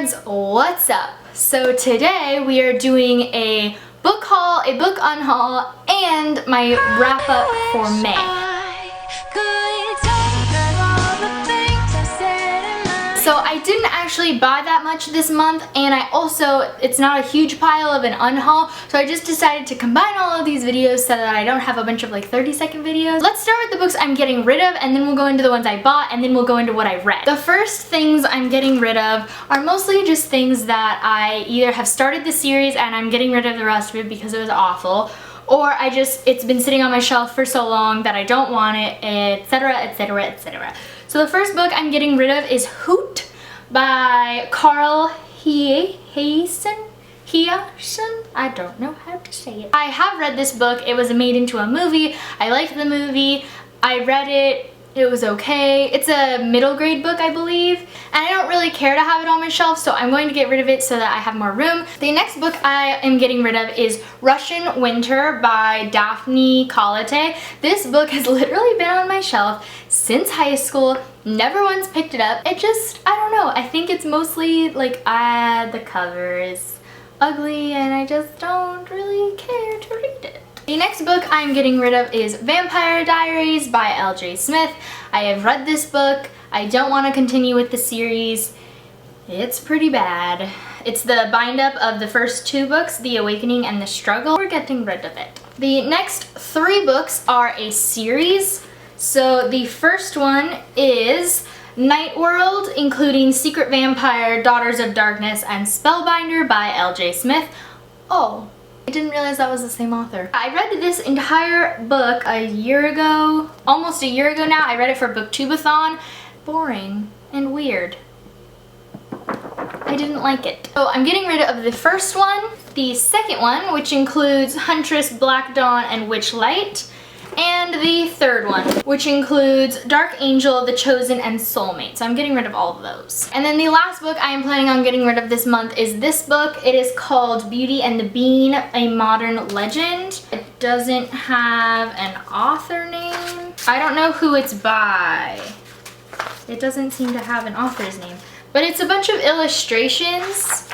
nerds, what's up? So today we are doing a book haul, a book unhaul, and my wrap up for May. So I didn't actually buy that much this month, and it's not a huge pile of an unhaul, so I just decided to combine all of these videos so that I don't have a bunch of like 30-second videos. Let's start with the books I'm getting rid of, and then we'll go into the ones I bought, and then we'll go into what I read. The first things I'm getting rid of are mostly just things that I either have started the series and I'm getting rid of the rest of it because it was awful, or it's been sitting on my shelf for so long that I don't want it, etc, etc, etc. So the first book I'm getting rid of is Hoot by Carl Hiaasen? I don't know how to say it. I have read this book. It was made into a movie. I liked the movie. I read it. It was okay. It's a middle grade book, I believe, and I don't really care to have it on my shelf, so I'm going to get rid of it so that I have more room. The next book I am getting rid of is Russian Winter by Daphne Colette. This book has literally been on my shelf since high school, never once picked it up. I don't know, I think it's mostly like the cover is ugly and I just don't really care to read it. The next book I'm getting rid of is Vampire Diaries by L.J. Smith. I have read this book. I don't want to continue with the series. It's pretty bad. It's the bind-up of the first two books, The Awakening and The Struggle. We're getting rid of it. The next three books are a series. So the first one is Night World, including Secret Vampire, Daughters of Darkness, and Spellbinder by L.J. Smith. Oh, I didn't realize that was the same author. I read this entire book a year ago, almost a year ago now. I read it for Booktubeathon. Boring and weird. I didn't like it. So I'm getting rid of the first one, the second one, which includes Huntress, Black Dawn, and Witchlight, and the third one, which includes Dark Angel, The Chosen, and Soulmate. So I'm getting rid of all of those. And then the last book I am planning on getting rid of this month is this book. It is called Beauty and the Bean, A Modern Legend. It doesn't have an author name. I don't know who it's by. It doesn't seem to have an author's name. But it's a bunch of illustrations,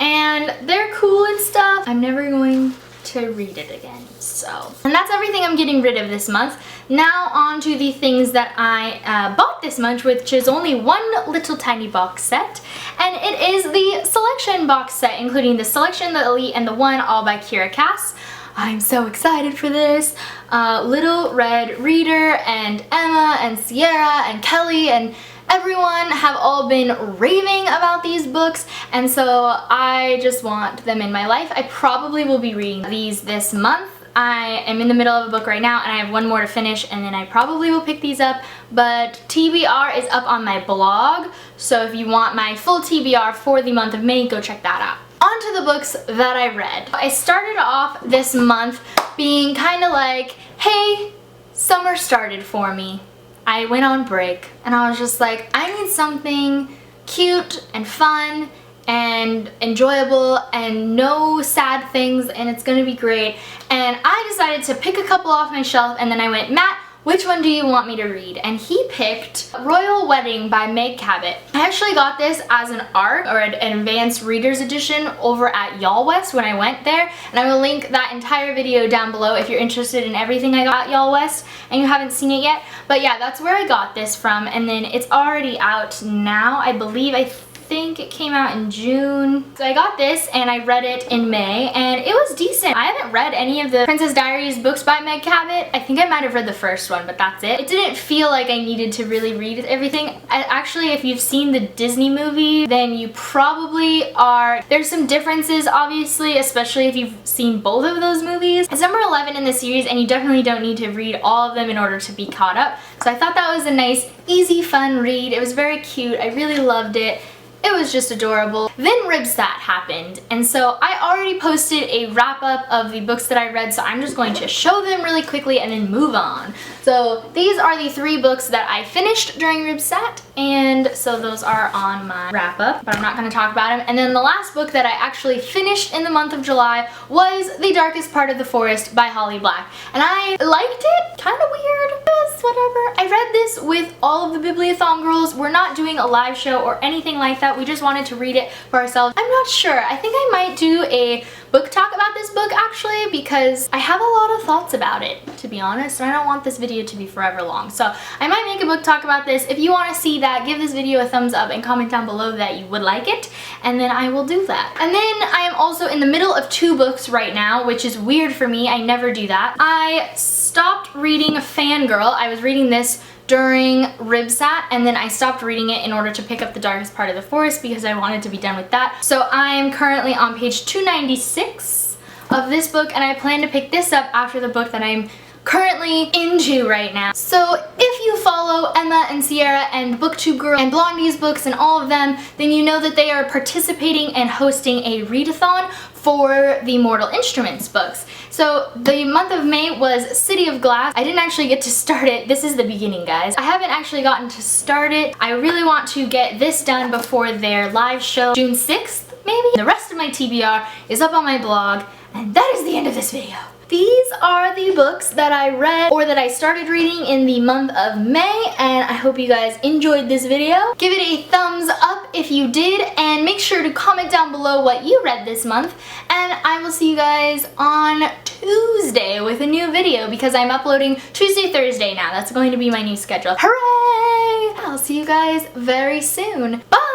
and they're cool and stuff. I'm never going to read it again, so. And that's everything I'm getting rid of this month. Now on to the things that I bought this month, which is only one little tiny box set, and it is the Selection box set, including the Selection, the Elite, and the One, all by Kiera Cass. I'm so excited for this. Little Red Reader and Emma and Sierra and Kelly and everyone have all been raving about these books, and so I just want them in my life. I probably will be reading these this month. I am in the middle of a book right now and I have one more to finish, and then I probably will pick these up, but TBR is up on my blog, so if you want my full TBR for the month of May, go check that out. On to the books that I read. I started off this month being kind of like, hey, summer started for me. I went on break and I was just like, I need something cute and fun and enjoyable and no sad things, and it's gonna be great. And I decided to pick a couple off my shelf, and then I went, Matt, which one do you want me to read? And he picked Royal Wedding by Meg Cabot. I actually got this as an ARC, or an advanced reader's edition, over at Y'all West when I went there, and I will link that entire video down below if you're interested in everything I got at Y'all West and you haven't seen it yet. But yeah, that's where I got this from, and then it's already out now, I believe. I think it came out in June. So I got this and I read it in May, and it was decent. I haven't read any of the Princess Diaries books by Meg Cabot. I think I might have read the first one, but that's it. It didn't feel like I needed to really read everything. Actually, if you've seen the Disney movie, then you probably are. There's some differences, obviously, especially if you've seen both of those movies. It's number 11 in the series, and you definitely don't need to read all of them in order to be caught up. So I thought that was a nice, easy, fun read. It was very cute. I really loved it. It was just adorable. Then Ribsat happened, and so I already posted a wrap-up of the books that I read, so I'm just going to show them really quickly and then move on. So these are the 3 books that I finished during Ribsat, and so those are on my wrap-up, but I'm not going to talk about them. And then the last book that I actually finished in the month of July was The Darkest Part of the Forest by Holly Black, and I liked it. Kind of weird. It was whatever. I read this with all of the Bibliothon girls. We're not doing a live show or anything like that. We just wanted to read it for ourselves. I'm not sure. I think I might do a book talk about this book actually, because I have a lot of thoughts about it, to be honest, and I don't want this video to be forever long. So I might make a book talk about this. If you want to see that, give this video a thumbs up and comment down below that you would like it, and then I will do that. And then I am also in the middle of 2 books right now, which is weird for me. I never do that. I stopped reading Fangirl. I was reading this during RibSat, and then I stopped reading it in order to pick up The Darkest Part of the Forest because I wanted to be done with that. So I'm currently on page 296 of this book, and I plan to pick this up after the book that I'm currently into right now. So if you follow Emma and Sierra and BookTube Girl and Blondie's books and all of them, then you know that they are participating and hosting a readathon for the Mortal Instruments books. So the month of May was City of Glass. I didn't actually get to start it. This is the beginning, guys. I haven't actually gotten to start it. I really want to get this done before their live show, June 6th, maybe? The rest of my TBR is up on my blog, and that is the end of this video. These are the books that I read or that I started reading in the month of May, and I hope you guys enjoyed this video. Give it a thumbs up if you did, and make sure to comment down below what you read this month, and I will see you guys on Tuesday with a new video because I'm uploading Tuesday, Thursday now. That's going to be my new schedule. Hooray! I'll see you guys very soon. Bye!